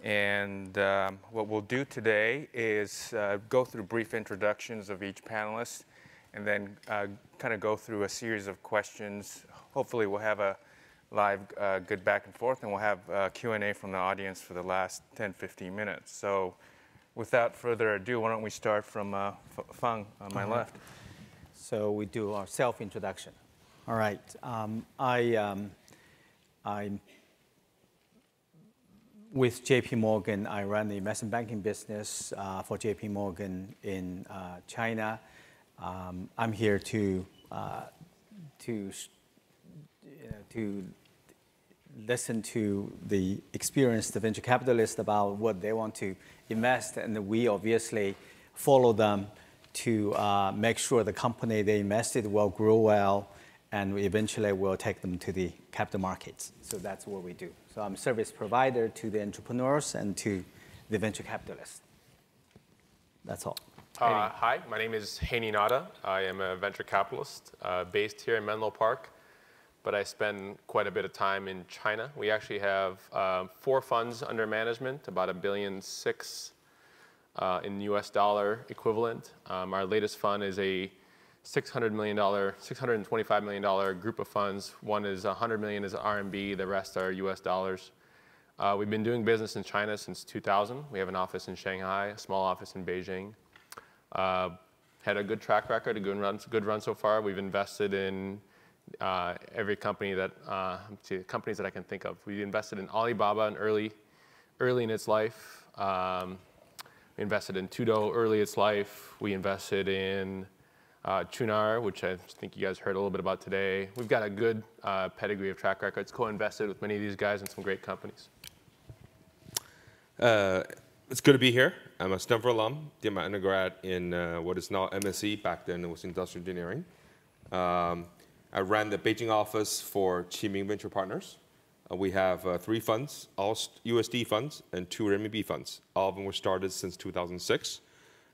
And what we'll do today is go through brief introductions of each panelist, and then kind of go through a series of questions. Hopefully we'll have a live good back and forth, and we'll have Q&A from the audience for the last 10-15 minutes. So without further ado, why don't we start from Fang on my left. So we do our self-introduction. All right. I'm with JP Morgan. I run the investment banking business for JP Morgan in China. I'm here to listen to the experienced venture capitalists about what they want to invest, and we obviously follow them to make sure the company they invested will grow well, and we eventually will take them to the capital markets. So that's what we do. So I'm a service provider to the entrepreneurs and to the venture capitalists. That's all. Hi, my name is Hany. I am a venture capitalist based here in Menlo Park, but I spend quite a bit of time in China. We actually have 4 funds under management, about $1.6 billion in US dollar equivalent. Our latest fund is a $625 million group of funds. One is 100 million is RMB, the rest are US dollars. We've been doing business in China since 2000. We have an office in Shanghai, a small office in Beijing. Had a good track record, a good run so far. We've invested in every company that, companies that I can think of. We invested in Alibaba in early in its life. We invested in Tudo early in its life. We invested in Chunar, which I think you guys heard a little bit about today. We've got a good pedigree of track records, co-invested with many of these guys in some great companies. It's good to be here. I'm a Stanford alum. Did my undergrad in what is now MSc. Back then it was industrial engineering. I ran the Beijing office for Qiming Ventures partners. We have 3 funds, all USD funds, and 2 RMB funds. All of them were started since 2006.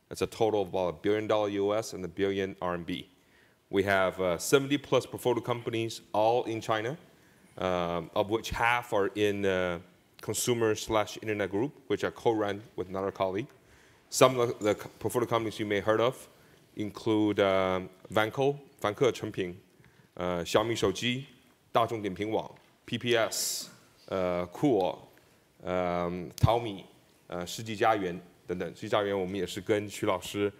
That's a total of about $1 billion US and $1 billion RMB. We have 70+ portfolio companies, all in China, of which half are in consumer/internet group, which are co-run with another colleague. Some of the portfolio companies you may have heard of include Vanco, 凡客诚品, Xiaoping 手机, 大众点评网, PPS, Cool, 淘米, 世纪佳缘等等。世纪佳缘我们也是跟徐老师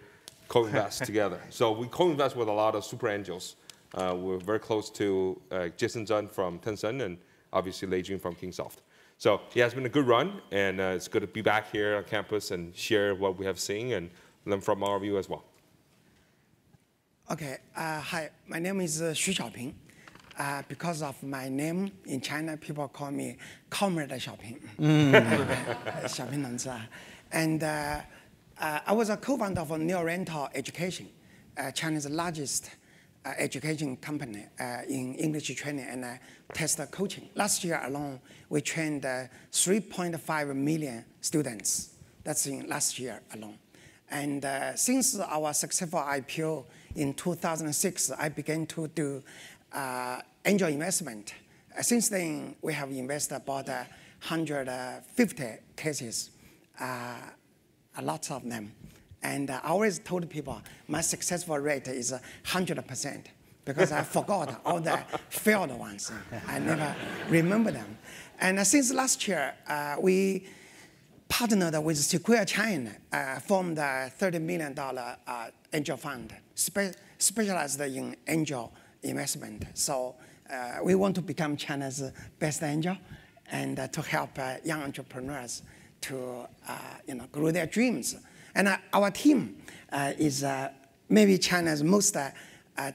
co-invest together. So we co-invest with a lot of super angels. We're very close to Jason Zhang from Tencent and obviously Lei Jun from Kingsoft. So yeah, it's been a good run, and it's good to be back here on campus and share what we have seen and learn from all of you as well. Okay, hi, my name is Xiaoping. Because of my name in China, people call me Comrade Xiaoping. Xiaoping. And I was a co-founder of New Oriental Education, China's largest education company in English training and test coaching. Last year alone, we trained 3.5 million students. That's in last year alone. And since our successful IPO in 2006, I began to do angel investment. Since then, we have invested about 150 cases, a lot of them. And I always told people my successful rate is 100% because I forgot all the failed ones. I never remember them. And since last year, we partnered with Sequoia China, formed a $30 million angel fund, specialized in angel investment. So we want to become China's best angel and to help young entrepreneurs to grow their dreams. And our team is maybe China's most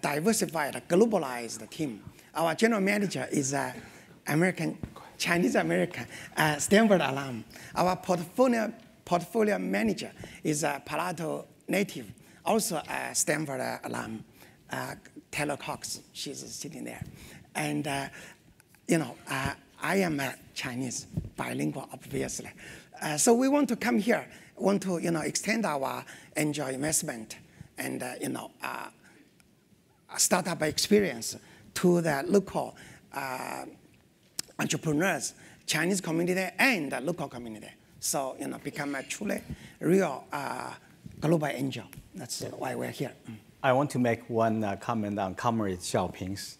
diversified, globalized team. Our general manager is Chinese-American, Stanford alum. Our portfolio manager is a Palo Alto native, also a Stanford alum, Taylor Cox. She's sitting there. And I am a Chinese, bilingual, obviously. So we want to come here, want to extend our angel investment and startup experience to the local entrepreneurs, Chinese community and the local community. So, become a truly real global angel. That's why we're here. I want to make one comment on Comrade Xiaoping's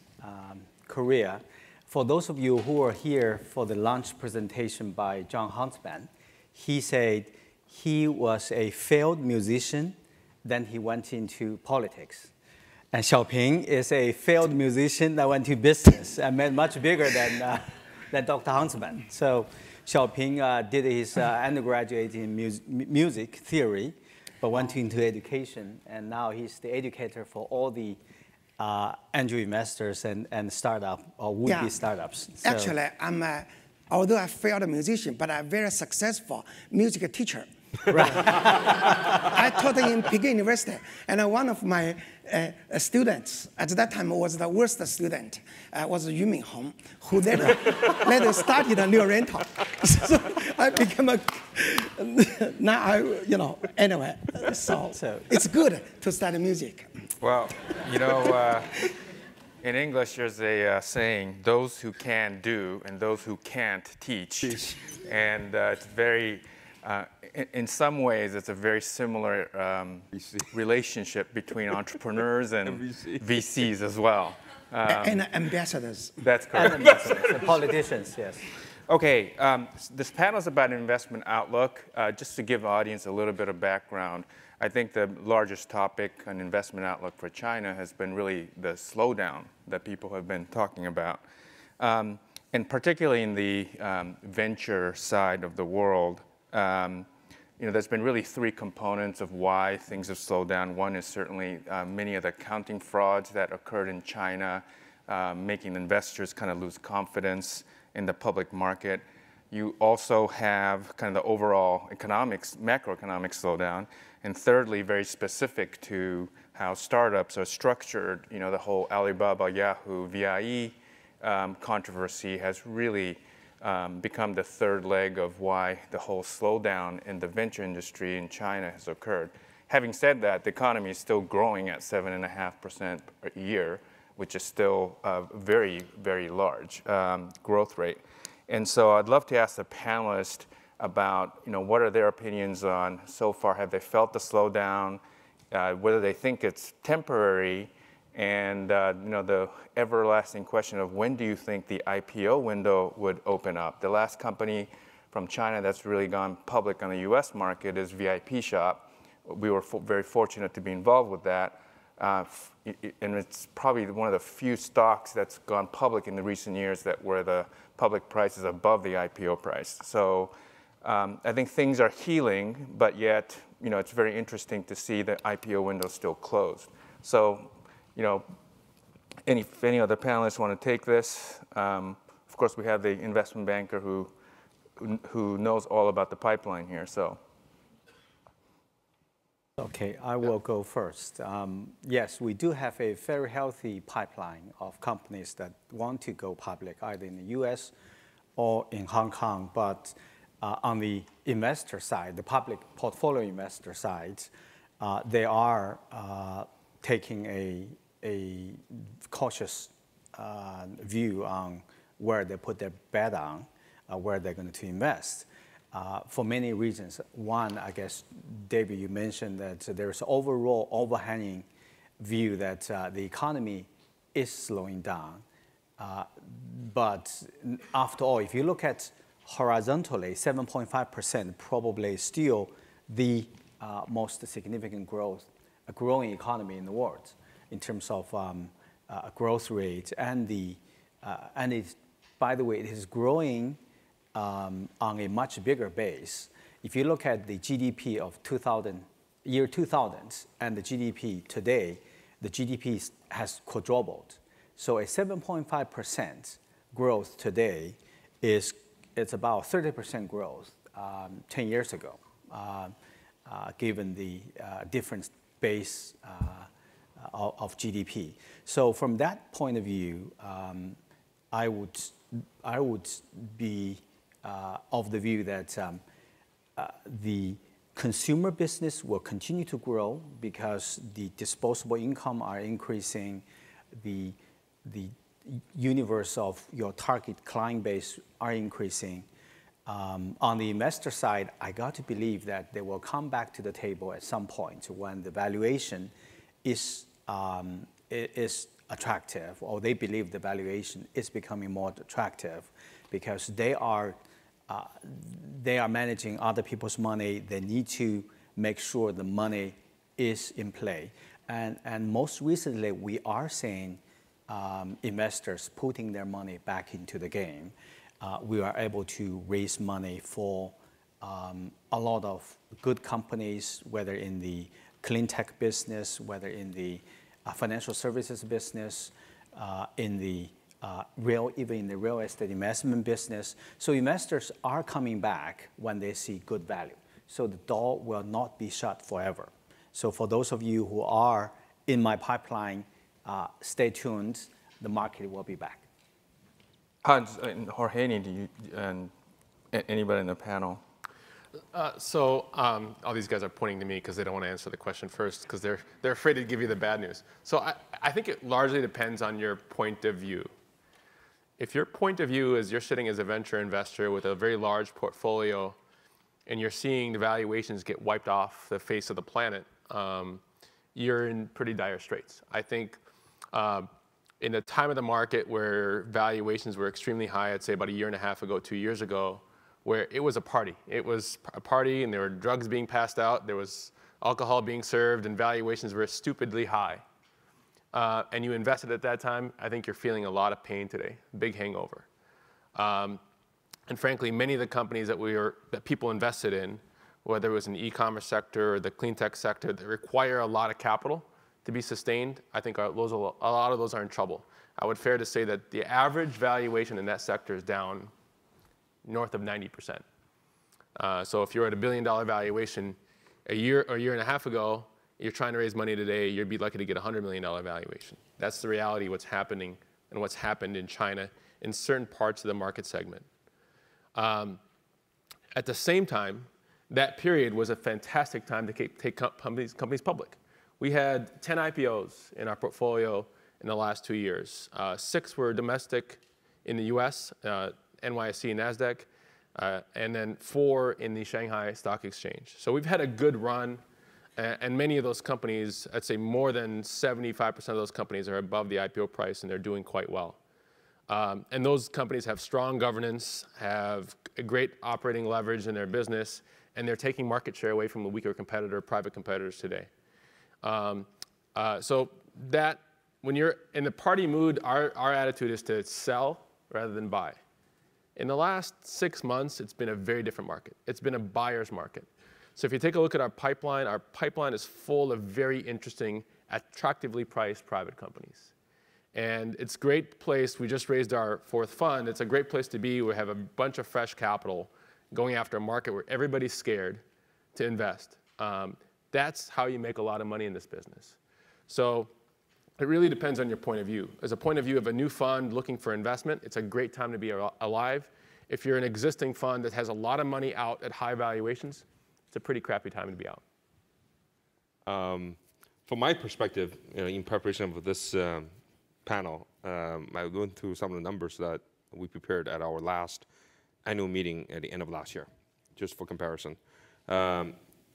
career. For those of you who are here for the launch presentation by John Huntsman, he said he was a failed musician, then he went into politics. And Xiaoping is a failed musician that went to business and made much bigger than Dr. Huntsman. So Xiaoping did his undergraduate in music theory, but went into education, and now he's the educator for all the angel investors and startup or would-be startups. So, actually, although I failed a musician, but I'm a very successful music teacher. Right. I taught in Peking University, and one of my students at that time was the worst student, was Qiming Ventures, who later started a new rental. So I became anyway, so it's good to study music. Well, in English, there's a saying, those who can do and those who can't teach. And it's very, in some ways, it's a very similar relationship between entrepreneurs and VCs as well. And ambassadors. That's correct. And ambassadors, and politicians, yes. Okay, this panel is about investment outlook. Just to give the audience a little bit of background, I think the largest topic on investment outlook for China has been really the slowdown that people have been talking about. And particularly in the venture side of the world, there's been really three components of why things have slowed down. One is certainly many of the accounting frauds that occurred in China, making investors kind of lose confidence in the public market. You also have kind of the overall macroeconomic slowdown. And thirdly, very specific to how startups are structured, the whole Alibaba, Yahoo, VIE controversy has really become the third leg of why the whole slowdown in the venture industry in China has occurred. Having said that, the economy is still growing at 7.5% a year, which is still a very, very large growth rate. And so I'd love to ask the panelists about, what are their opinions on so far? Have they felt the slowdown? Whether they think it's temporary, and the everlasting question of when do you think the IPO window would open up? The last company from China that's really gone public on the U.S. market is VIP Shop. We were very fortunate to be involved with that. And it's probably one of the few stocks that's gone public in the recent years where the public price is above the IPO price. So I think things are healing, but yet, it's very interesting to see the IPO window still closed. So, if any other panelists want to take this, of course, we have the investment banker who knows all about the pipeline here. So. Okay, I will go first. Yes, we do have a very healthy pipeline of companies that want to go public, either in the US or in Hong Kong. But on the investor side, the public portfolio investor side, they are taking a cautious view on where they put their bet on, where they're going to invest. For many reasons. One, I guess, David, you mentioned that there's overall overhanging view that the economy is slowing down. But after all, if you look at horizontally, 7.5% probably still the most significant growing economy in the world in terms of growth rate. And by the way, it is growing on a much bigger base. If you look at the GDP of year 2000 and the GDP today, the GDP has quadrupled. So a 7.5% growth today it's about 30% growth 10 years ago, given the different base of GDP. So from that point of view, I would be of the view that the consumer business will continue to grow because the disposable income are increasing, the universe of your target client base are increasing, On the investor side, I got to believe that they will come back to the table at some point when the valuation is attractive, or they believe the valuation is becoming more attractive, because they are managing other people's money. They need to make sure the money is in play. And most recently, we are seeing investors putting their money back into the game. We are able to raise money for a lot of good companies, whether in the clean tech business, whether in the financial services business, even in the real estate investment business. So investors are coming back when they see good value. So the door will not be shut forever. So for those of you who are in my pipeline, stay tuned. The market will be back. Hans or Hany, do you and anybody in the panel? All these guys are pointing to me because they don't want to answer the question first because they're afraid to give you the bad news. So I think it largely depends on your point of view. If your point of view is you're sitting as a venture investor with a very large portfolio and you're seeing the valuations get wiped off the face of the planet, you're in pretty dire straits. I think in the time of the market where valuations were extremely high, I'd say about a year and a half ago, 2 years ago, where it was a party. It was a party and there were drugs being passed out, there was alcohol being served, and valuations were stupidly high. And you invested at that time, I think you're feeling a lot of pain today, big hangover. And frankly, many of the companies that people invested in, whether it was in the e-commerce sector or the clean tech sector, that require a lot of capital to be sustained, I think a lot of those are in trouble. I would fair to say that the average valuation in that sector is down north of 90%. So if you're at $1 billion valuation a year or a year and a half ago, you're trying to raise money today, you'd be lucky to get a $100 million valuation. That's the reality of what's happening and what's happened in China in certain parts of the market segment. At the same time, that period was a fantastic time to take companies public. We had 10 IPOs in our portfolio in the last 2 years. 6 were domestic in the US, NYSE, NASDAQ, and then 4 in the Shanghai Stock Exchange. So we've had a good run, and many of those companies, I'd say more than 75% of those companies are above the IPO price, and they're doing quite well. And those companies have strong governance, have a great operating leverage in their business, and they're taking market share away from the weaker private competitors today. So that, when you're in the party mood, our attitude is to sell rather than buy. In the last 6 months, it's been a very different market. It's been a buyer's market. So if you take a look at our pipeline is full of very interesting, attractively priced private companies. And it's a great place. We just raised our 4th fund. It's a great place to be. We have a bunch of fresh capital going after a market where everybody's scared to invest. That's how you make a lot of money in this business. So it really depends on your point of view. As a point of view of a new fund looking for investment, it's a great time to be alive. If you're an existing fund that has a lot of money out at high valuations, it's a pretty crappy time to be out. From my perspective, in preparation for this panel, I went through some of the numbers that we prepared at our last annual meeting at the end of last year, just for comparison.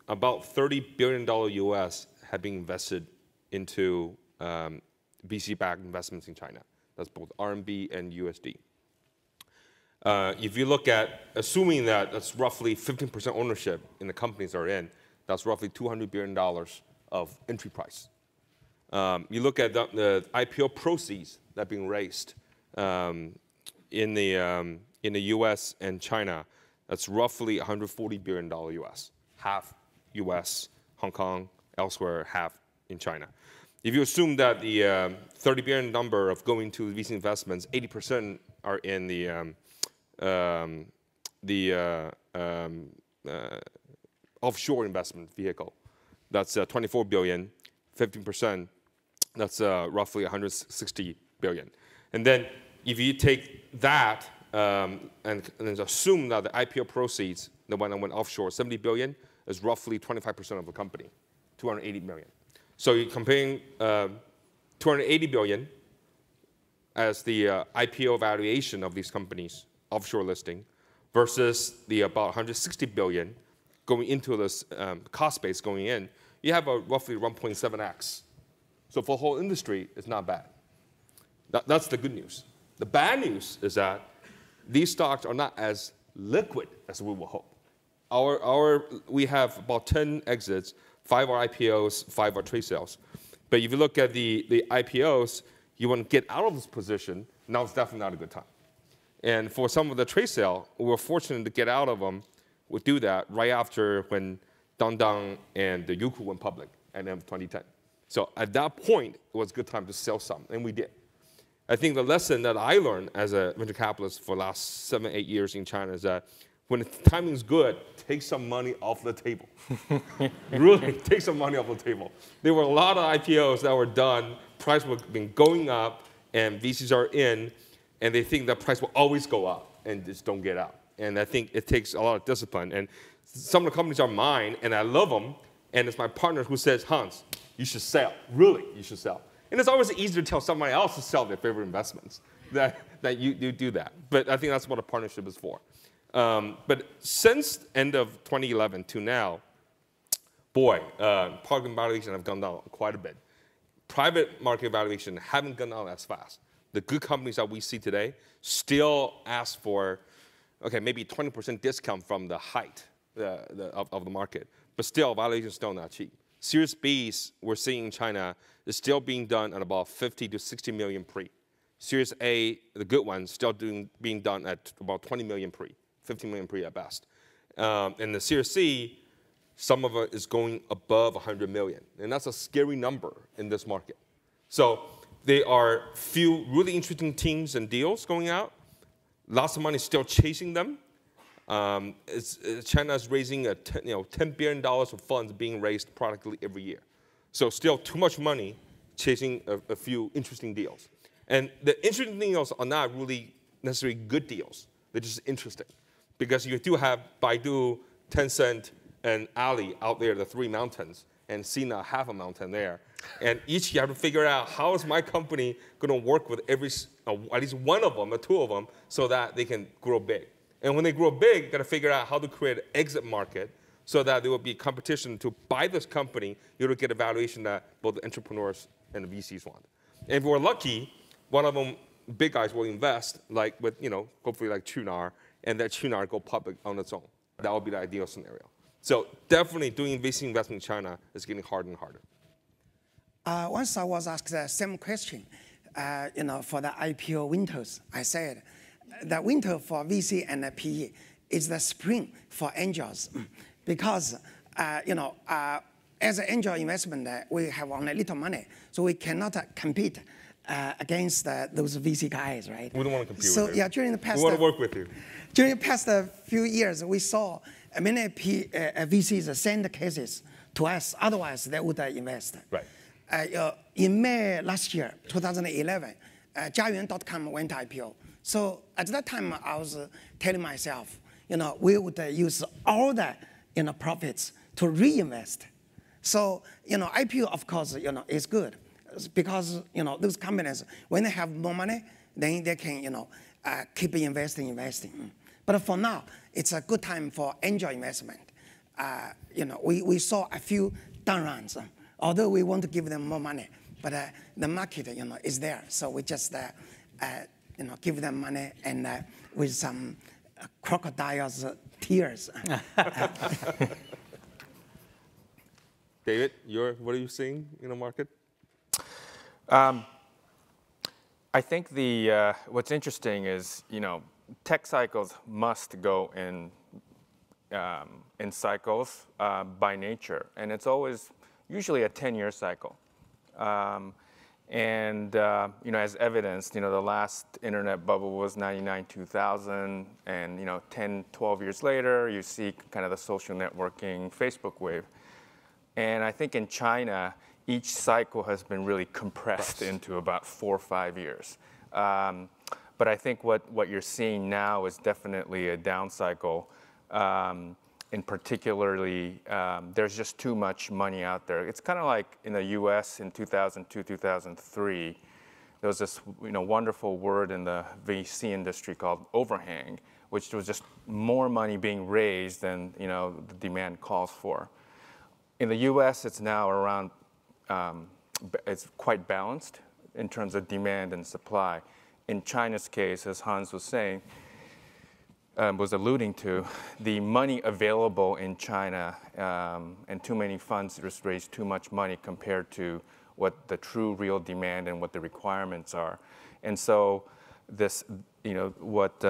About $30 billion US had been invested into VC-backed investments in China. That's both RMB and USD. If you look at, assuming that that's roughly 15% ownership in the companies they're in, that's roughly $200 billion of entry price. You look at the IPO proceeds that are being raised in the US and China, that's roughly $140 billion US, half US, Hong Kong, elsewhere, half in China. If you assume that the $30 billion number of going to VC investments, 80% are in the offshore investment vehicle, that's 24 billion, 15%, that's roughly 160 billion. And then if you take that and assume that the IPO proceeds, the one that went offshore, 70 billion, is roughly 25% of the company, 280 million. So you're comparing 280 billion as the IPO valuation of these companies, offshore listing, versus the about 160 billion going into this cost base going in, you have a roughly 1.7x. So for the whole industry, it's not bad. That's the good news. The bad news is that these stocks are not as liquid as we would hope. We have about 10 exits, 5 are IPOs, 5 are trade sales. But if you look at the IPOs, you want to get out of this position, now it's definitely not a good time. And for some of the trade sale, we were fortunate to get out of them. We do that right after when Dangdang and the Youku went public at the end of 2010. So at that point, it was a good time to sell some, and we did. I think the lesson that I learned as a venture capitalist for the last 7, 8 years in China is that when the timing is good, take some money off the table. Really, take some money off the table. There were a lot of IPOs that were done, price was been going up, and VCs are in, and they think that price will always go up, and just don't get out. And I think it takes a lot of discipline. And some of the companies are mine, and I love them, and it's my partner who says, Hans, you should sell. Really, you should sell. And it's always easier to tell somebody else to sell their favorite investments that you do that. But I think that's what a partnership is for. But since end of 2011 to now, boy, public valuation have gone down quite a bit. Private market valuation haven't gone down as fast. The good companies that we see today still ask for, okay, maybe 20% discount from the height of the market, but still valuation is still not cheap. Series B's we're seeing in China is still being done at about 50 to 60 million pre. Series A, the good ones, still being done at about 20 million pre, 15 million pre at best. And the Series C, some of it is going above 100 million. And that's a scary number in this market. So there are few really interesting teams and deals going out. Lots of money still chasing them. China is raising $10 billion of funds being raised practically every year. So still too much money chasing a few interesting deals. And the interesting deals are not really necessarily good deals. They're just interesting. Because you do have Baidu, Tencent, and Ali out there, the 3 mountains, and Sina half a mountain there. And each you have to figure out how is my company going to work with at least one of them or 2 of them so that they can grow big. And when they grow big, you got to figure out how to create an exit market so that there will be competition to buy this company. You'll get a valuation that both the entrepreneurs and the VCs want. And if we're lucky, one of them, big guys, will invest, like with, hopefully like Qunar, and that Qunar go public on its own. That would be the ideal scenario. So definitely doing VC investment in China is getting harder and harder. Once I was asked the same question, for the IPO winters, I said, the winter for VC and the PE is the spring for angels, because as an angel investment, we have only little money, so we cannot compete against those VC guys, right? We don't want to compete so, with you. Yeah, during the past, we want to work with you. During the past few years, we saw many VCs send cases to us. Otherwise, they would invest. Right. In May last year, 2011, Jiayuan.com went IPO. So at that time, I was telling myself, we would use all the profits to reinvest. So IPO, of course, is good because those companies, when they have more money, then they can keep investing. But for now, it's a good time for angel investment. We saw a few down rounds, although we want to give them more money, but the market is there, so we just give them money and with some crocodile's tears. David, what are you seeing in the market? I think what's interesting is tech cycles must go in cycles by nature, and it's always usually a 10-year cycle. As evidenced, the last internet bubble was 99-2000, and 10, 12 years later, you see kind of the social networking Facebook wave. And I think in China, each cycle has been really compressed into about 4 or 5 years. But I think what you're seeing now is definitely a down cycle. And particularly, there's just too much money out there. It's kind of like in the US in 2002, 2003, there was this wonderful word in the VC industry called overhang, which was just more money being raised than the demand calls for. In the U.S., it's now around, it's quite balanced in terms of demand and supply. In China's case, as Hans was saying, was alluding to, the money available in China and too many funds just raise too much money compared to what the true real demand and what the requirements are. And so this, what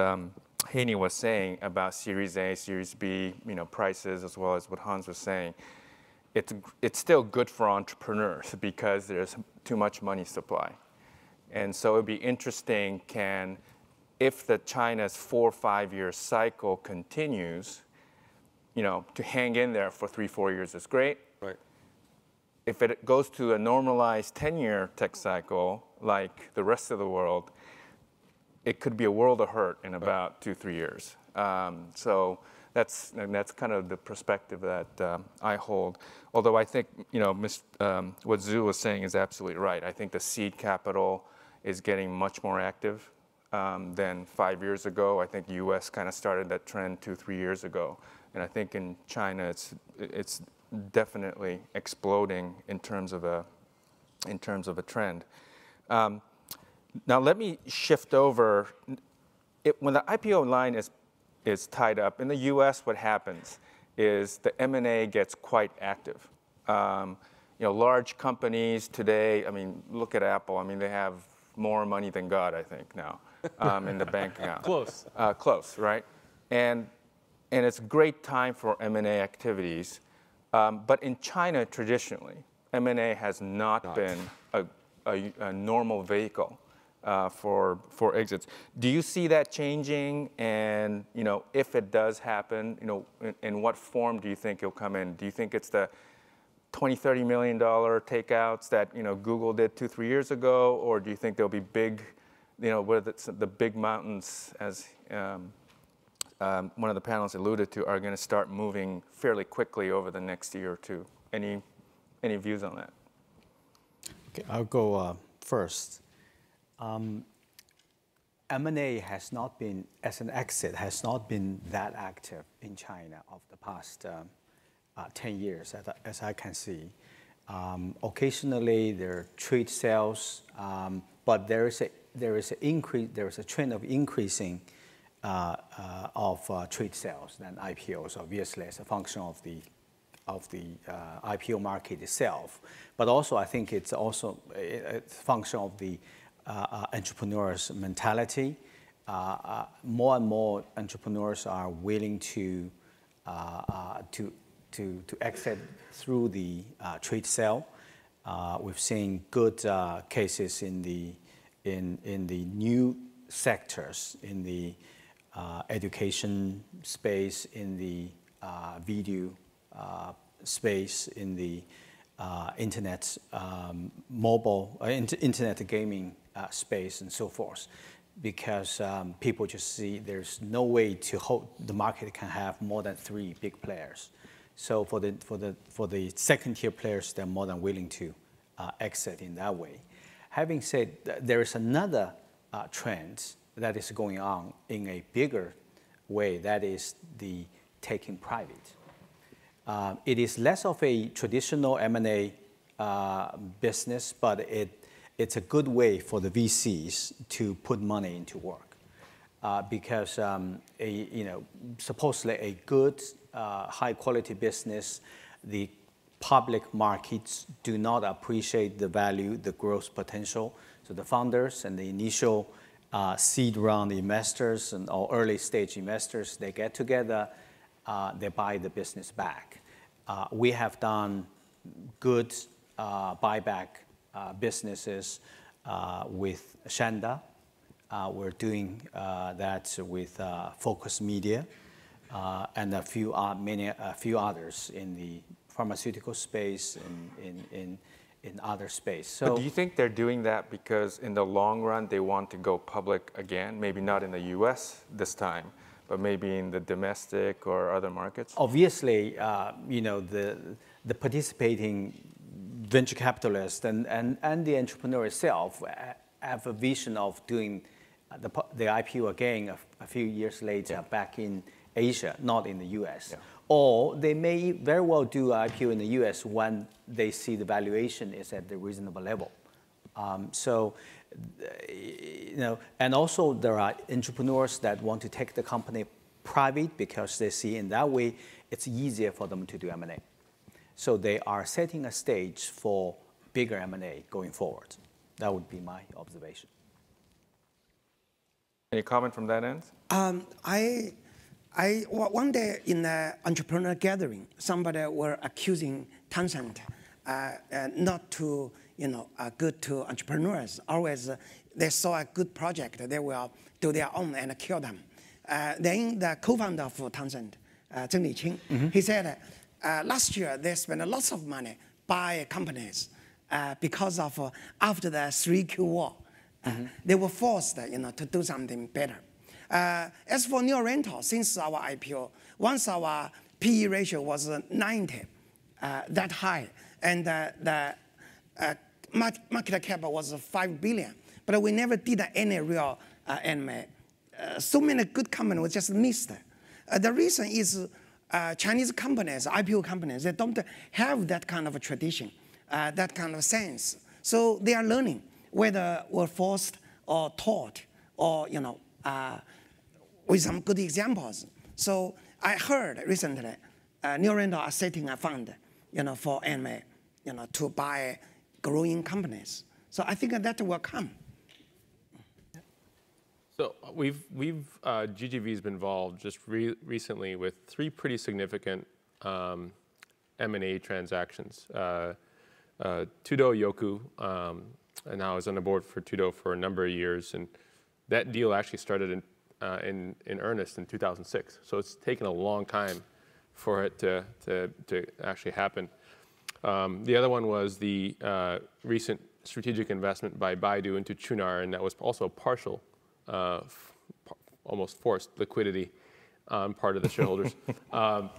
Hany was saying about Series A, Series B, prices, as well as what Hans was saying, it's still good for entrepreneurs because there's too much money supply. And so it'd be interesting, if the China's 4 or 5 year cycle continues, to hang in there for 3, 4 years is great. Right. If it goes to a normalized 10-year tech cycle, like the rest of the world, it could be a world of hurt in about 2, 3 years. So that's kind of the perspective that I hold. Although I think what Zhu was saying is absolutely right. I think the seed capital is getting much more active than 5 years ago. I think U.S. kind of started that trend 2, 3 years ago, and I think in China it's definitely exploding in terms of a trend. Now let me shift over. When the IPO line is tied up in the U.S., what happens is the M&A gets quite active. Large companies today. I mean, look at Apple. I mean, they have more money than God, I think, now in the bank account. Close. Close, right? And it's a great time for M&A activities. But in China, traditionally, M&A has not been a normal vehicle for exits. Do you see that changing? And if it does happen, in what form do you think it'll come in? Do you think it's the $20, $30 million takeouts that Google did 2, 3 years ago, or do you think there'll be big, whether it's the big mountains, as one of the panelists alluded to, are going to start moving fairly quickly over the next year or two? Any views on that? Okay, I'll go first. M&A has not been, as an exit, has not been that active in China of the past 10 years, as I can see. Occasionally there are trade sales, but there is a trend of increasing of trade sales than IPOs, obviously as a function of the IPO market itself. But also I think it's also a function of the entrepreneurs' mentality. More and more entrepreneurs are willing to exit through the trade sale. We've seen good cases in the new sectors, in the education space, in the video space, in the internet, internet gaming space, and so forth, because people just see there's no way to hold the market can have more than 3 big players. So for the second-tier players, they're more than willing to exit in that way. Having said that, there is another trend that is going on in a bigger way, that is the taking private. It is less of a traditional M&A business, but it's a good way for the VCs to put money into work, because supposedly a good, high-quality business, the public markets do not appreciate the value, the growth potential. So the founders and the initial seed round investors or early-stage investors, they get together, they buy the business back. We have done good buyback businesses with Shanda. We're doing that with Focus Media and a few others in the pharmaceutical space and in other space. So, but do you think they're doing that because in the long run they want to go public again? Maybe not in the U.S. this time, but maybe in the domestic or other markets? Obviously, the participating venture capitalists and the entrepreneur itself have a vision of doing the IPO again a a few years later back in Asia, not in the US. Yeah. Or they may very well do IPO in the US when they see the valuation is at the reasonable level. And also there are entrepreneurs that want to take the company private because they see in that way it's easier for them to do M&A. So they are setting a stage for bigger M&A going forward. That would be my observation. Any comment from that end? One day in an entrepreneur gathering, somebody were accusing Tencent not to, good to entrepreneurs. Always, they saw a good project, they will do their own and kill them. Then the co-founder of Tencent, Zheng Liqing, he said, last year they spent lots of money buy companies because of after the 3Q war, they were forced, to do something better. As for Neo Rental, since our IPO, once our PE ratio was 90, that high, and the market cap was 5 billion, but we never did any real M&A. So many good companies we just missed. The reason is Chinese companies, IPO companies, they don't have that kind of a tradition, that kind of sense. So they are learning, whether we're forced or taught, or with some good examples. So I heard recently, Neo Rental are setting a fund, for M&A, to buy growing companies. So I think that will come. So GGV's been involved just recently with 3 pretty significant M&A transactions. Tudo Yoku, and I was on the board for Tudo for a number of years, and that deal actually started in earnest in 2006. So it's taken a long time for it to actually happen. The other one was the recent strategic investment by Baidu into Qunar, and that was also partial, almost forced liquidity on part of the shareholders. And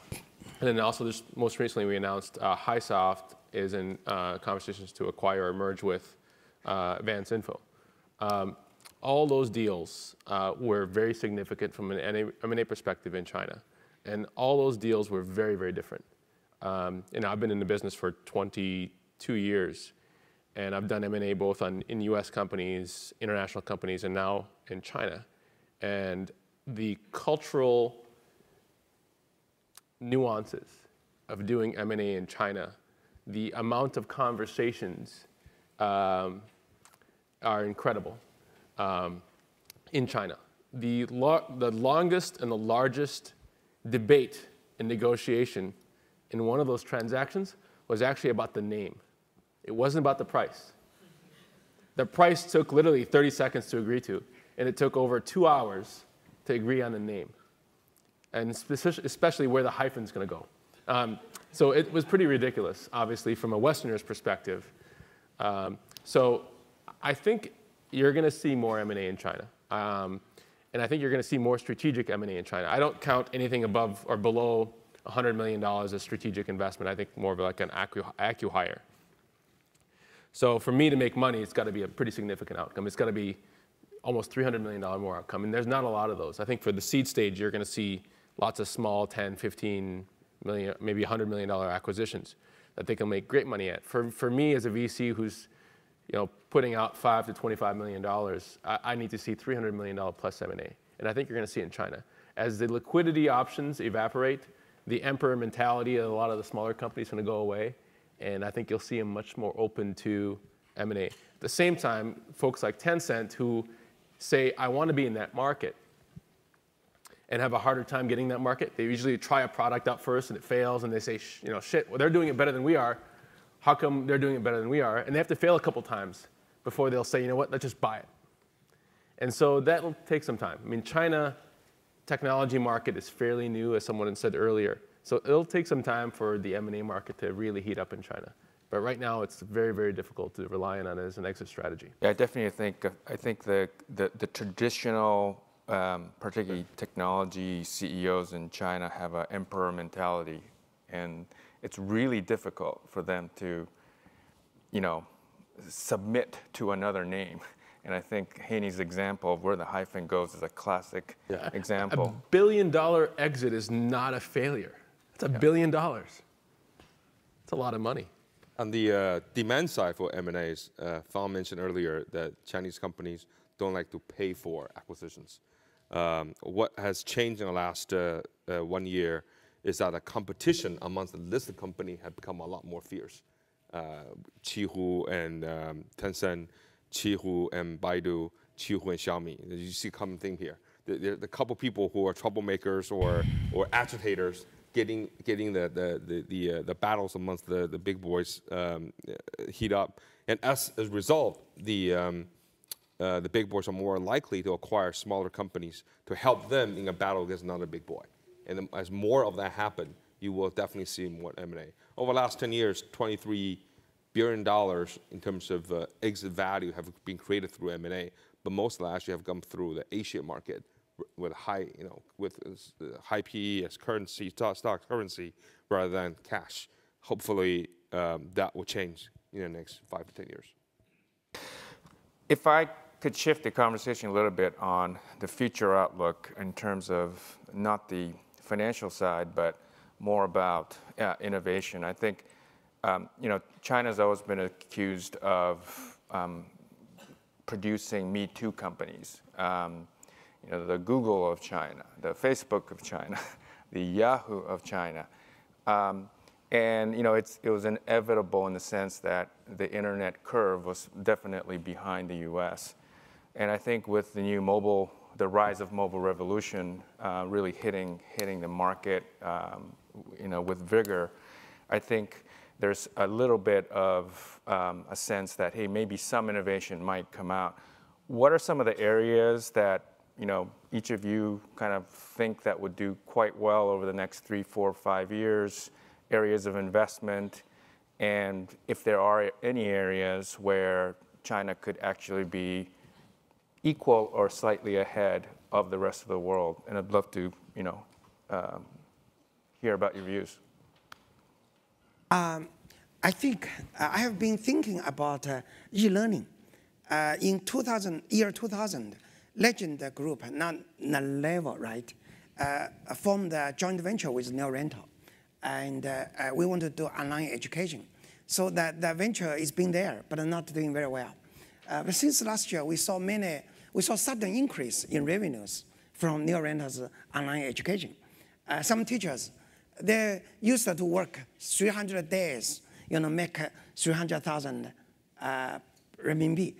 then also just most recently we announced Highsoft is in conversations to acquire or merge with Advance Info. All those deals were very significant from an M&A perspective in China. And all those deals were very, very different. I've been in the business for 22 years. And I've done M&A both in US companies, international companies, and now in China. And the cultural nuances of doing M&A in China, the amount of conversations are incredible in China. The longest and the largest debate and negotiation in one of those transactions was actually about the name. It wasn't about the price. The price took literally 30 seconds to agree to, and it took over 2 hours to agree on the name, and especially where the hyphen's going to go. So it was pretty ridiculous, obviously, from a Westerner's perspective. So I think you're going to see more M&A in China. And I think you're going to see more strategic M&A in China. I don't count anything above or below $100 million as strategic investment. I think more of like an acqui-hire. So for me to make money, it's got to be a pretty significant outcome. It's got to be almost $300 million more outcome. And there's not a lot of those. I think for the seed stage, you're going to see lots of small 10, 15 million, maybe $100 million acquisitions that they can make great money at. For me as a VC who's putting out $5 to $25 million, I need to see $300 million plus M&A. And I think you're going to see it in China. As the liquidity options evaporate, the emperor mentality of a lot of the smaller companies is going to go away. And I think you'll see them much more open to M&A. At the same time, folks like Tencent who say, I want to be in that market and have a harder time getting that market. They usually try a product out first and it fails and they say, shit, well, they're doing it better than we are. How come they're doing it better than we are? And they have to fail a couple times before they'll say, you know what, let's just buy it. And so that'll take some time. I mean, China technology market is fairly new, as someone had said earlier. So it'll take some time for the M&A market to really heat up in China. But right now, it's very, very difficult to rely on it as an exit strategy. Yeah, I definitely think the traditional, particularly technology CEOs in China have an emperor mentality. And it's really difficult for them to, submit to another name And I think Hany's example of where the hyphen goes is a classic example. $1 billion exit is not a failure. It's $1 billion. It's a lot of money. On the demand side for M&As, Fang mentioned earlier that Chinese companies don't like to pay for acquisitions. What has changed in the last 1 year is that the competition amongst the listed company have become a lot more fierce. Qihoo and Tencent, Qihoo and Baidu, Qihoo and Xiaomi. You see a common theme here. The couple people who are troublemakers or agitators getting the battles amongst the big boys heat up, and as a result, the big boys are more likely to acquire smaller companies to help them in a battle against another big boy. And as more of that happen, you will definitely see more M&A. Over the last 10 years, $23 billion in terms of exit value have been created through M&A, but most of that actually have come through the Asian market with high, with high PE as currency, stock currency, rather than cash. Hopefully, that will change in the next 5 to 10 years. If I could shift the conversation a little bit on the future outlook in terms of not the financial side, but more about innovation. I think China's always been accused of producing Me Too companies. The Google of China, the Facebook of China, the Yahoo of China. And it was inevitable in the sense that the internet curve was definitely behind the US. And I think with the new the rise of mobile revolution really hitting the market with vigor, I think there's a little bit of a sense that, hey, maybe some innovation might come out. What are some of the areas that each of you kind of think that would do quite well over the next 3, 4, 5 years, areas of investment, and if there are any areas where China could actually be equal or slightly ahead of the rest of the world? And I'd love to, hear about your views. I think I have been thinking about e-learning. In 2000, Legend Group, not level, right, formed a joint venture with Neo Rental. And we want to do online education. So that venture is being there, but not doing very well. But since last year, we saw sudden increase in revenues from Neo Rental's online education. Some teachers, they used to work 300 days, make 300,000 renminbi.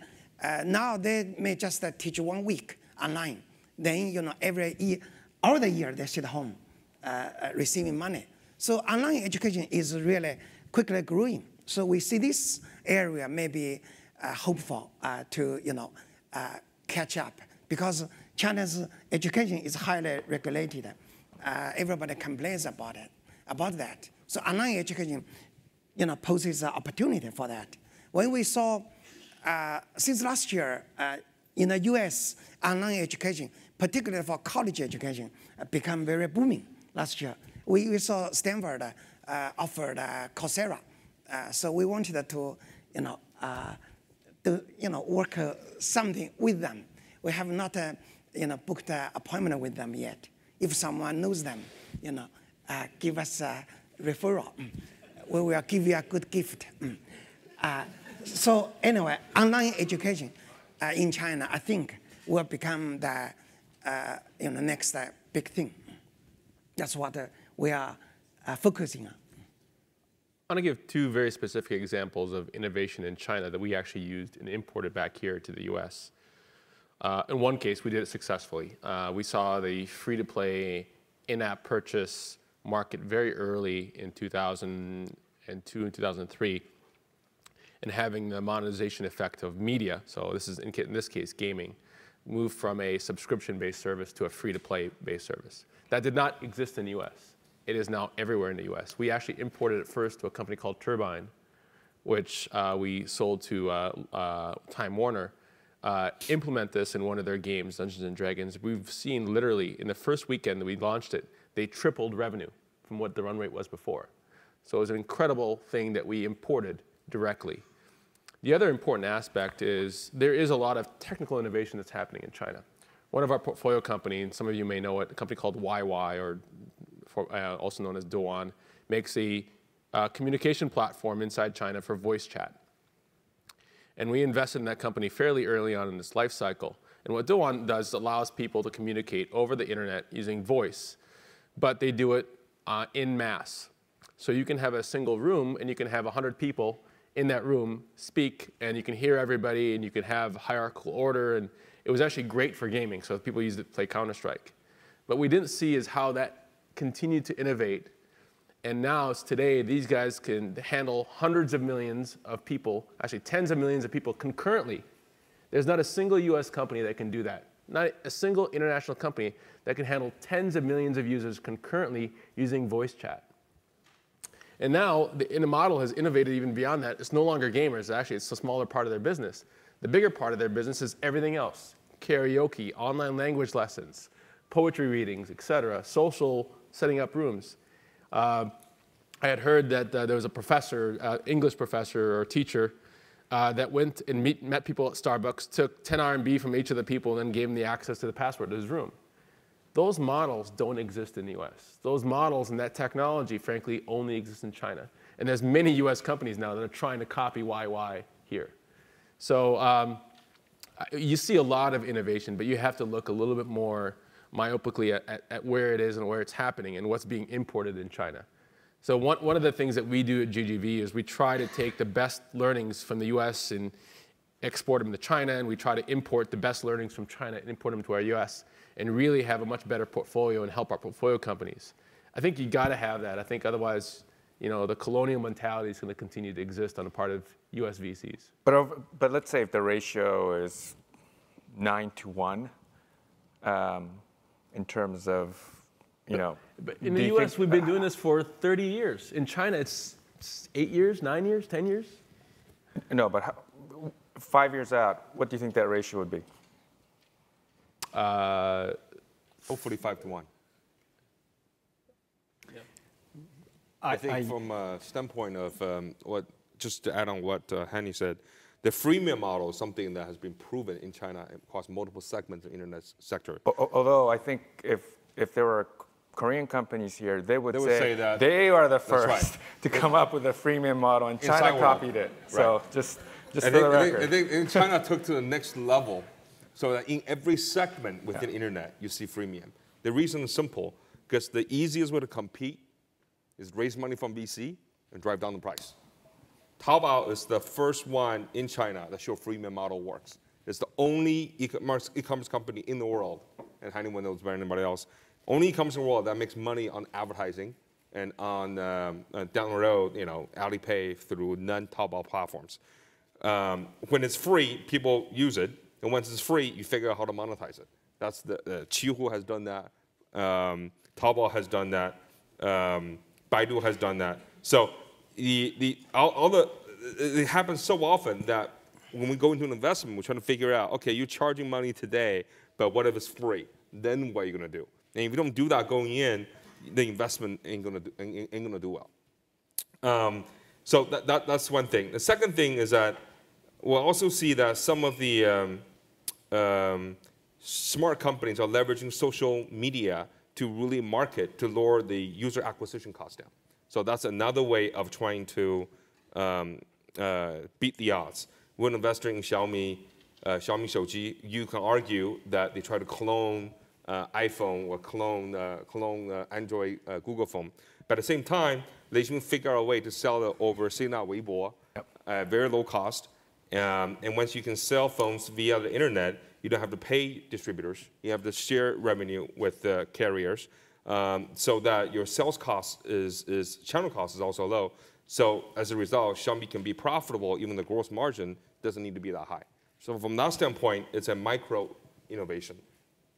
Now they may just teach 1 week online. Then, all the year they sit home receiving money. So online education is really quickly growing. So we see this area maybe hopeful to catch up, because China's education is highly regulated. Everybody complains about that. So online education, poses an opportunity for that. When we saw since last year in the U.S., online education, particularly for college education, become very booming last year. We saw Stanford offered Coursera, so we wanted to, work something with them. We have not, booked an appointment with them yet. If someone knows them, give us a referral. We will give you a good gift. So anyway, online education in China, I think, will become the next big thing. That's what we are focusing on. I'm going to give 2 very specific examples of innovation in China that we actually used and imported back here to the US. In one case, we did it successfully. We saw the free-to-play in-app purchase market very early in 2002 and 2003, and having the monetization effect of media, so this is in this case gaming, moved from a subscription-based service to a free-to-play based service. That did not exist in the US. It is now everywhere in the US. We actually imported it first to a company called Turbine, which we sold to Time Warner. Implement this in one of their games, Dungeons and Dragons. We've seen literally in the first weekend that we launched it, they tripled revenue from what the run rate was before. So it was an incredible thing that we imported directly. The other important aspect is there is a lot of technical innovation that's happening in China. One of our portfolio companies, and some of you may know it, a company called YY, or also known as Douan, makes a communication platform inside China for voice chat. And we invested in that company fairly early on in its life cycle. And what Douan does is allows people to communicate over the internet using voice, but they do it en masse. So you can have a single room, and you can have 100 people in that room speak, and you can hear everybody, and you can have hierarchical order. And it was actually great for gaming, so people used it to play Counter-Strike. But we didn't see is how that continued to innovate. And now, today, these guys can handle hundreds of millions of people, actually tens of millions of people concurrently. There's not a single US company that can do that. Not a single international company that can handle tens of millions of users concurrently using voice chat. And now, the model has innovated even beyond that. It's no longer gamers. Actually, it's a smaller part of their business. The bigger part of their business is everything else. Karaoke, online language lessons, poetry readings, et cetera, social setting up rooms. I had heard that there was a professor, English professor or teacher, that went and met people at Starbucks, took 10 RMB from each of the people, and then gave them the access to the password to his room. Those models don't exist in the US. Those models and that technology, frankly, only exist in China. And there's many US companies now that are trying to copy YY here. So you see a lot of innovation, but you have to look a little bit more myopically at where it is and where it's happening and what's being imported in China. So one of the things that we do at GGV is we try to take the best learnings from the US and export them to China, and we try to import the best learnings from China and import them to our US and really have a much better portfolio and help our portfolio companies. I think you got to have that. I think otherwise, the colonial mentality is going to continue to exist on the part of US VCs. But let's say if the ratio is 9-to-1, in terms of, But in the US, we've been doing this for 30 years. In China, it's 8 years, 9 years, 10 years? No, but 5 years out, what do you think that ratio would be? Hopefully 5-to-1. Yeah. I think from a standpoint of just to add on what Hany said, the freemium model is something that has been proven in China across multiple segments of the internet sector. Although I think if there were Korean companies here, they would say that they are the first to come up with a freemium model, and China copied it. Right. So just for the record. And China took to the next level, so that in every segment within internet, you see freemium. The reason is simple, because the easiest way to compete is raise money from VC and drive down the price. Taobao is the first one in China that show freemium model works. It's the only e-commerce company in the world, and anyone knows better than anybody else, only e-commerce in the world that makes money on advertising and on down the road, Alipay through non-Taobao platforms. When it's free, people use it, and once it's free, you figure out how to monetize it. That's Qihoo has done that, Taobao has done that, Baidu has done that. So it happens so often that when we go into an investment, we're trying to figure out, okay, you're charging money today, but what if it's free? Then what are you going to do? And if you don't do that going in, the investment ain't going to do well. So that's one thing. The second thing is that we'll also see that some of the smart companies are leveraging social media to really market to lower the user acquisition cost down. So that's another way of trying to beat the odds. When investing in Xiaomi 手机, you can argue that they try to clone iPhone or clone Android Google phone. But at the same time, they should figure out a way to sell it over Sina Weibo at very low cost. And once you can sell phones via the internet, you don't have to pay distributors. You have to share revenue with carriers. So that your sales cost channel cost is also low. So as a result, Xiaomi can be profitable, even the gross margin doesn't need to be that high. So from that standpoint, it's a micro innovation.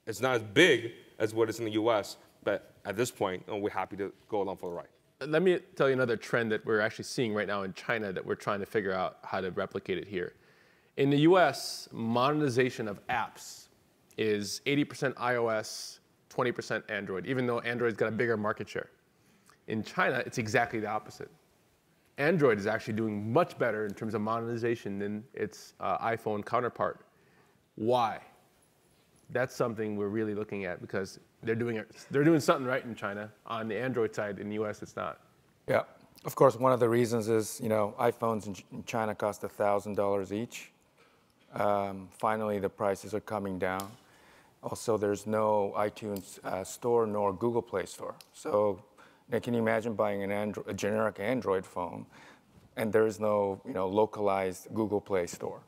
It's not as big as what is in the US, but at this point, we're happy to go along for the ride. Let me tell you another trend that we're actually seeing right now in China that we're trying to figure out how to replicate it here. In the US, monetization of apps is 80% iOS, 20% Android, even though Android's got a bigger market share. In China, it's exactly the opposite. Android is actually doing much better in terms of monetization than its iPhone counterpart. Why? That's something we're really looking at because they're doing something right in China. On the Android side, in the US, it's not. Yeah. Of course, one of the reasons is, iPhones in China cost $1,000 each. Finally, the prices are coming down. Also, there's no iTunes store nor Google Play store. So can you imagine buying a generic Android phone and there is no localized Google Play store?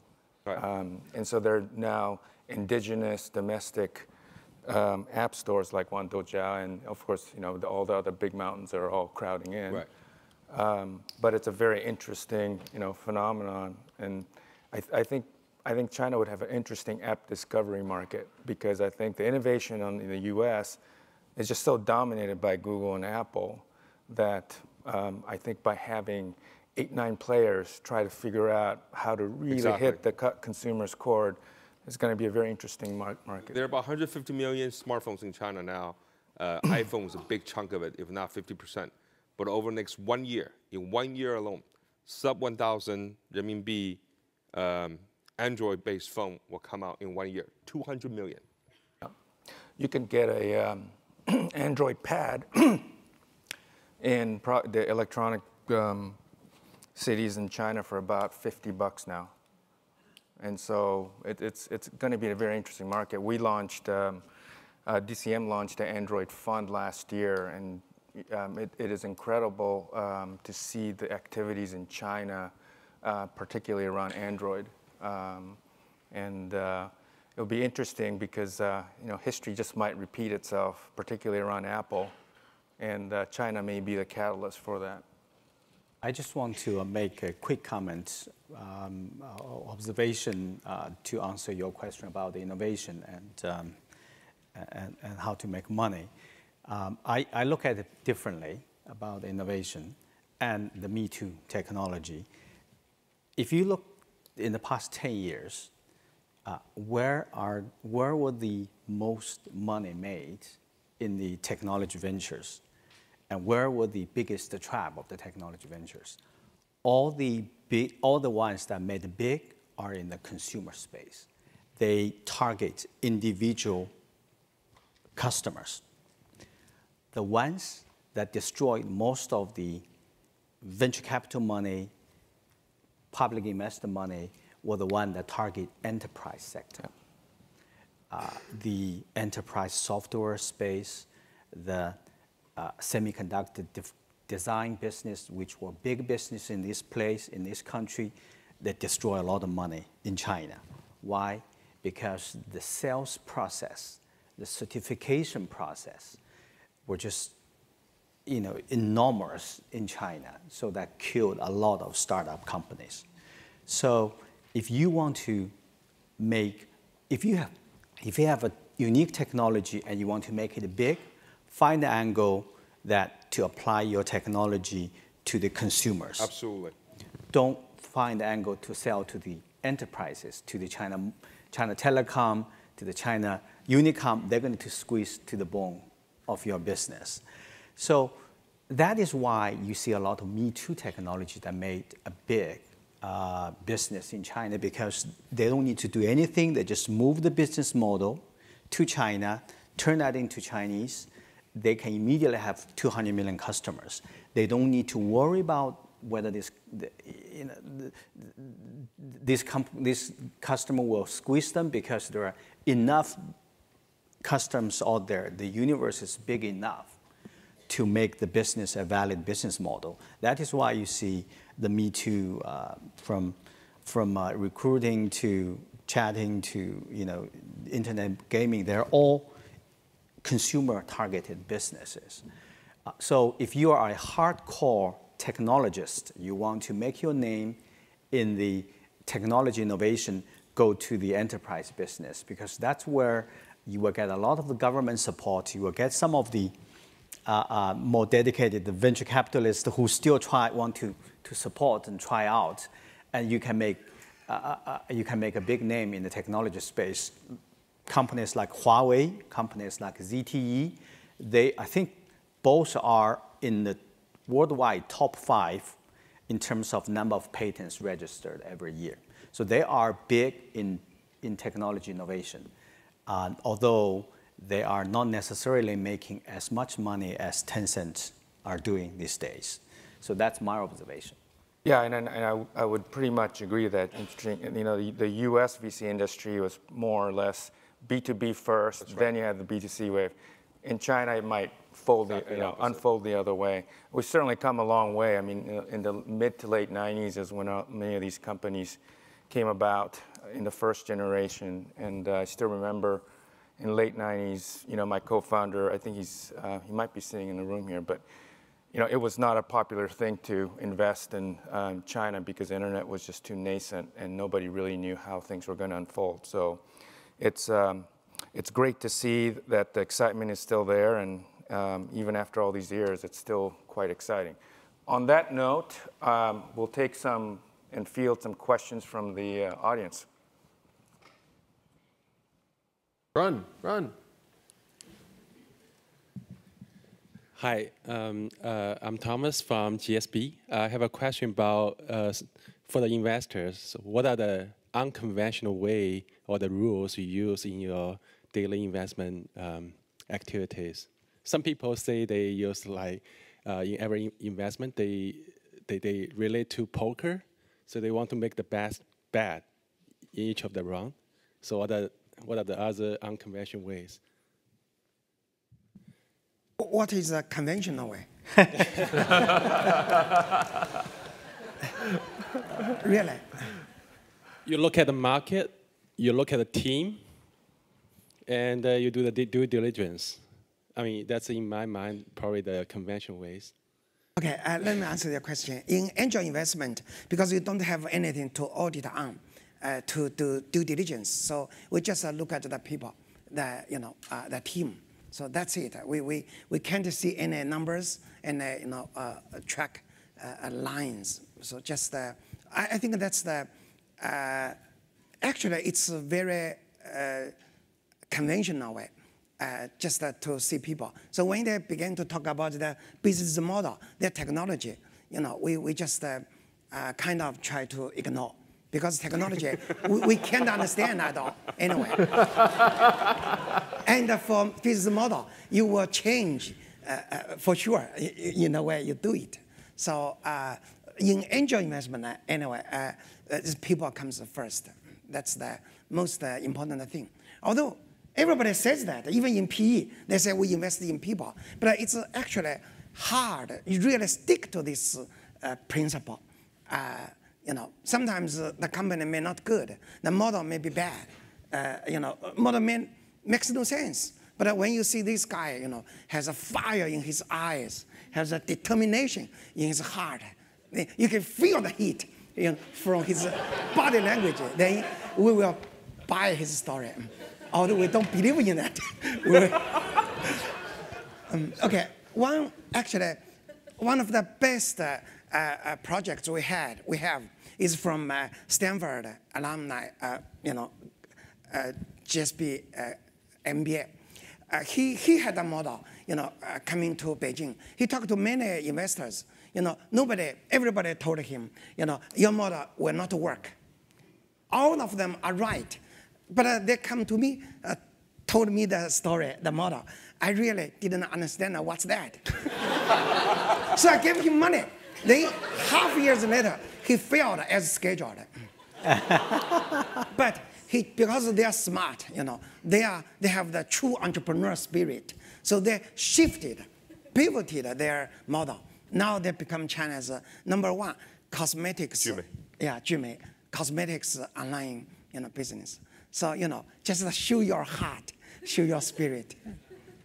Right. And so there are now indigenous, domestic app stores like Wandoujia, and of course, all the other big mountains are all crowding in. Right. But it's a very interesting, phenomenon, and I think China would have an interesting app discovery market because I think the innovation in the U.S. is just so dominated by Google and Apple that I think by having 8-9 players try to figure out how to really hit the consumer's chord is going to be a very interesting market. There are about 150 million smartphones in China now. iPhone is a big chunk of it, if not 50%. But over the next 1 year, in 1 year alone, sub 1,000 renminbi Android-based phone will come out in 1 year. 200 million. You can get a Android pad in the electronic cities in China for about $50 now. And so it's going to be a very interesting market. We launched, DCM launched the Android fund last year, and it is incredible to see the activities in China, particularly around Android. It'll be interesting because history just might repeat itself, particularly around Apple, and China may be the catalyst for that. I just want to make a quick comment, observation to answer your question about the innovation and how to make money. I look at it differently about innovation and the Me Too technology. If you look in the past 10 years, where were the most money made in the technology ventures? And where were the biggest trap of the technology ventures? All the ones that made big are in the consumer space. They target individual customers. The ones that destroyed most of the venture capital money, public investor money, were the ones that target enterprise sector. The enterprise software space, the semiconductor design business, which were big business in this place, in this country, that destroy a lot of money in China. Why? Because the sales process, the certification process were just enormous in China. So that killed a lot of startup companies. So if you want to make, if you have a unique technology and you want to make it big, find the angle to apply your technology to the consumers. Absolutely. Don't find the angle to sell to the enterprises, to the China Telecom, to the China Unicom. They're going to squeeze to the bone of your business. So that is why you see a lot of Me Too technology that made a big business in China, because they don't need to do anything. They just move the business model to China, turn that into Chinese. They can immediately have 200 million customers. They don't need to worry about whether this customer will squeeze them, because there are enough customers out there. The universe is big enough to make the business a valid business model. That is why you see the Me Too, from recruiting to chatting to internet gaming. They're all consumer-targeted businesses. So if you are a hardcore technologist, you want to make your name in the technology innovation, go to the enterprise business, because that's where you will get a lot of the government support. You will get some of the more dedicated venture capitalists who still want to support and try out, and you can make a big name in the technology space. Companies like Huawei, companies like ZTE, I think both are in the worldwide top 5 in terms of number of patents registered every year. So they are big in technology innovation, although they are not necessarily making as much money as Tencent are doing these days. So that's my observation. Yeah, and I would pretty much agree that the U.S. VC industry was more or less B2B first, right. Then you have the B2C wave. In China, it might unfold the other way. We've certainly come a long way. I mean, in the mid to late 90s is when many of these companies came about in the first generation. And I still remember in the late 90s, my co-founder, I think he might be sitting in the room here, but it was not a popular thing to invest in China because the internet was just too nascent and nobody really knew how things were going to unfold. So it's great to see that the excitement is still there, and even after all these years, it's still quite exciting. On that note, we'll take some and field some questions from the audience. Run. Hi, I'm Thomas from GSB. I have a question about, for the investors, what are the unconventional way or the rules you use in your daily investment activities? Some people say they use in every investment, they relate to poker, so they want to make the best bet in each of the round. So what are the other unconventional ways? What is a conventional way? Really? You look at the market, you look at the team, and you do the due diligence. I mean, that's in my mind probably the conventional ways. Okay, let me answer your question. In angel investment, because you don't have anything to audit on, to do due diligence, so we just look at the people, the team. So that's it. We can't see any numbers and track lines. So just I think that's the actually it's a very conventional way. Just to see people. So when they begin to talk about the business model, their technology, we just kind of try to ignore. Because technology, we can't understand at all anyway. And for business model, you will change for sure in the way you do it. So in angel investment, anyway, people comes first. That's the most important thing. Although everybody says that, even in PE, they say we invest in people. But it's actually hard. You really stick to this principle. Sometimes the company may not good. The model may be bad. Model makes no sense. But when you see this guy, has a fire in his eyes, has a determination in his heart, you can feel the heat from his body language. Then we will buy his story. Although we don't believe in that. Okay, one of the best projects we have is from Stanford alumni, GSB MBA. He had a model, coming to Beijing. He talked to many investors. Everybody told him, your model will not work. All of them are right. But they come to me, told me the story, the model. I really didn't understand what's that. So I gave him money. Then half years later, he failed as scheduled. But because they are smart, they have the true entrepreneur spirit. So they pivoted their model. Now they become China's #1 cosmetics. Qiming. Cosmetics online, business. So, just show your heart, show your spirit.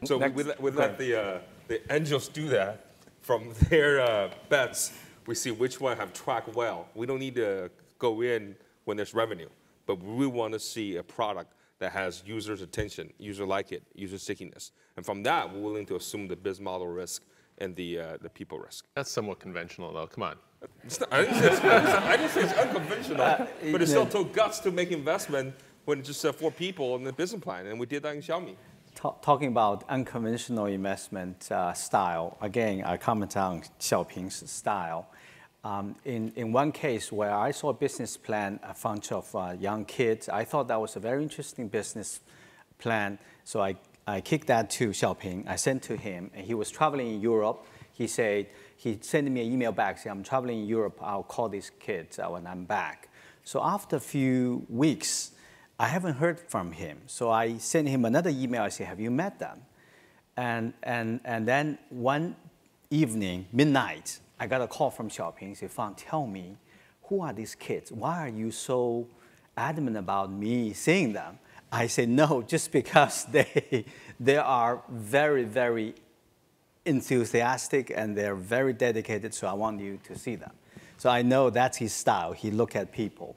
So we let the angels do that. From their bets, we see which one have tracked well. We don't need to go in when there's revenue, but we want to see a product that has users' attention, user like it, user stickiness. And from that, we're willing to assume the business model risk and the people risk. That's somewhat conventional, though. Come on. I didn't say it's unconventional, but it still took guts to make investment when it's just 4 people in the business plan, and we did that in Xiaomi. Talking about unconventional investment style, again, I comment on Xiaoping's style. In one case where I saw a business plan, a bunch of young kids, I thought that was a very interesting business plan. So I kicked that to Xiaoping. I sent to him, and he was traveling in Europe. He said, he sent me an email back saying, I'm traveling in Europe. I'll call these kids when I'm back. So after a few weeks, I haven't heard from him. So I sent him another email. I said, have you met them? And then one evening, midnight, I got a call from Xiaoping. He said, Fang, tell me, who are these kids? Why are you so adamant about me seeing them? I said, no, just because they are very, very enthusiastic and they're very dedicated, so I want you to see them. So I know that's his style. He look at people,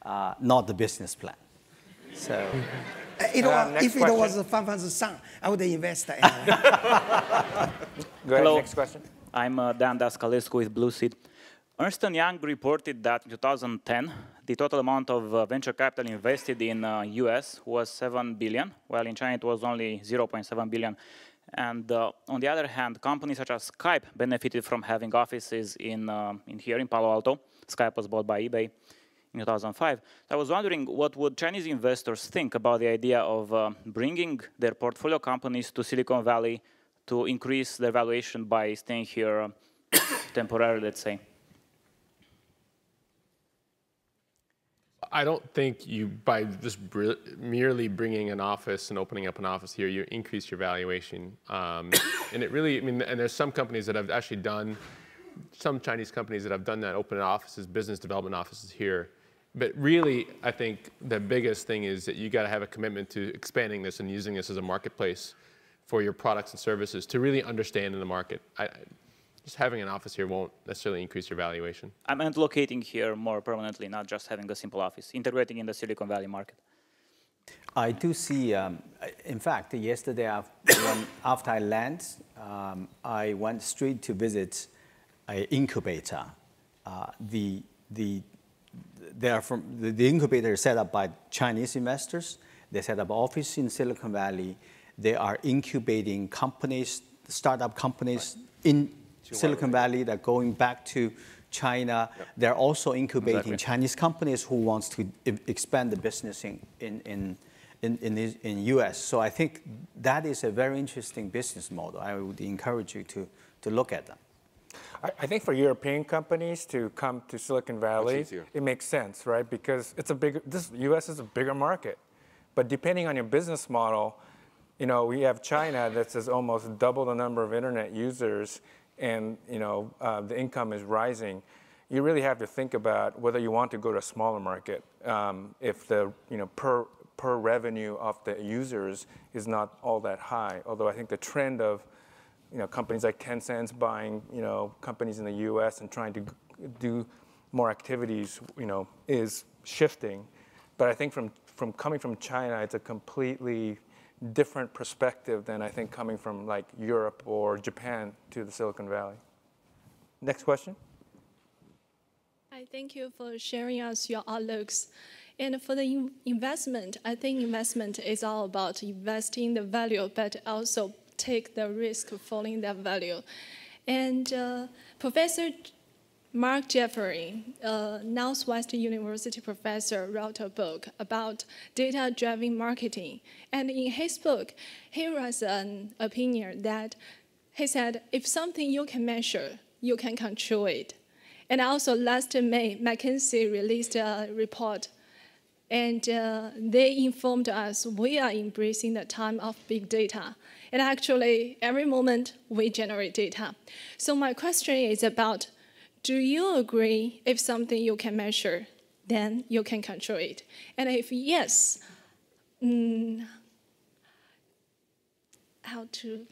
not the business plan. So, if it was Fang Fang's son, I would invest. Go ahead, Hello. next question. I'm Dan Daskalescu with Blue Seed. Ernst & Young reported that in 2010, the total amount of venture capital invested in US was 7 billion, while in China it was only 0.7 billion. And on the other hand, companies such as Skype benefited from having offices in here in Palo Alto. Skype was bought by eBay in 2005. So I was wondering, what would Chinese investors think about the idea of bringing their portfolio companies to Silicon Valley to increase their valuation by staying here temporarily, let's say? I don't think you, by just merely bringing an office and opening up an office here, you increase your valuation. And it really, I mean, and there's some companies that have actually done, some Chinese companies that have done that, open offices, business development offices here. But really, I think the biggest thing is that you got to have a commitment to expanding this and using this as a marketplace for your products and services to really understand in the market. Just having an office here won't necessarily increase your valuation. I meant locating here more permanently, not just having a simple office, integrating in the Silicon Valley market. I do see, in fact, yesterday after I landed, I went straight to visit an incubator. The incubator is set up by Chinese investors. They set up office in Silicon Valley. They are incubating companies, startup companies in Silicon Valley that are going back to China. Yep. They're also incubating Chinese companies who wants to expand the business in US. So I think that is a very interesting business model. I would encourage you to look at them. I think for European companies to come to Silicon Valley, it makes sense, right? Because it's a bigger, US is a bigger market. But depending on your business model, you know, we have China that says almost double the number of internet users, and you know the income is rising. You really have to think about whether you want to go to a smaller market if the per revenue of the users is not all that high. Although I think the trend of companies like Tencent buying companies in the U.S. and trying to do more activities is shifting. But I think from coming from China, it's a completely different perspective than I think coming from like Europe or Japan to the Silicon Valley. Next question. Hi, thank you for sharing us your outlooks. And for the investment, I think investment is all about investing the value, but also take the risk of falling that value. And Professor Mark Jeffrey, Northwestern University professor, wrote a book about data-driven marketing. And in his book, he writes an opinion that he said, if something you can measure, you can control it. And also last May, McKinsey released a report, and they informed us we are embracing the time of big data. And actually, every moment we generate data. So my question is about, do you agree if something you can measure, then you can control it? And if yes, how to?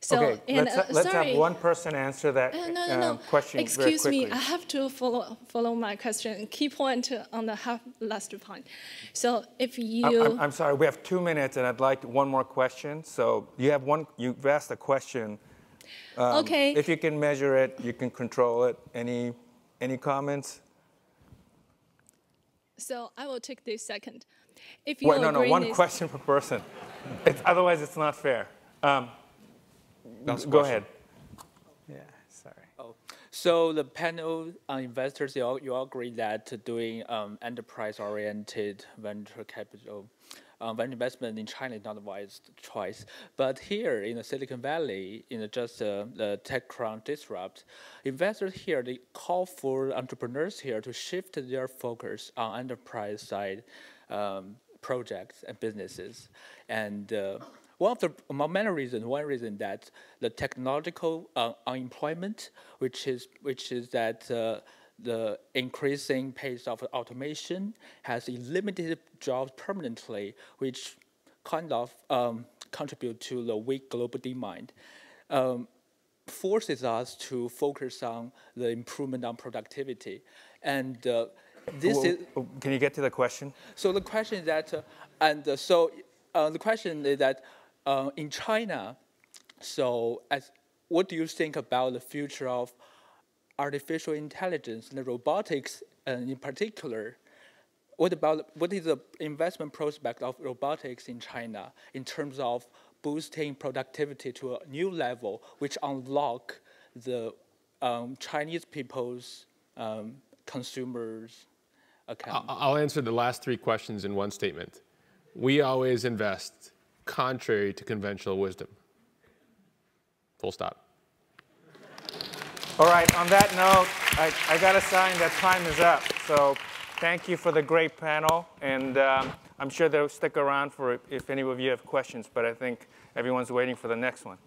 So, okay, and, let's have one person answer that question very quickly. Excuse me, I have to follow my question. Key point on the last point. So if you... I'm sorry, we have 2 minutes and I'd like one more question. So you've asked a question. Okay. If you can measure it, you can control it. Any comments? So I will take this second. If you agree one question per person. Otherwise, it's not fair. Go ahead. Yeah, sorry. So the panel investors, you all agree that doing enterprise-oriented venture capital venture investment in China is not a wise choice. But here in the Silicon Valley, in just the TechCrunch disrupt, investors here, they call for entrepreneurs here to shift their focus on enterprise side projects and businesses. And among many reasons, one reason that the technological unemployment, which is that the increasing pace of automation has eliminated jobs permanently, which kind of contribute to the weak global demand, forces us to focus on the improvement on productivity. And can you get to the question? So the question is that, the question is that in China, what do you think about the future of artificial intelligence and robotics, and in particular, what is the investment prospect of robotics in China in terms of boosting productivity to a new level, which unlock the Chinese people's consumers' account? I'll answer the last three questions in one statement. We always invest contrary to conventional wisdom. Full stop. All right, on that note, I got a sign that time is up. So thank you for the great panel. And I'm sure they'll stick around for if any of you have questions, but I think everyone's waiting for the next one.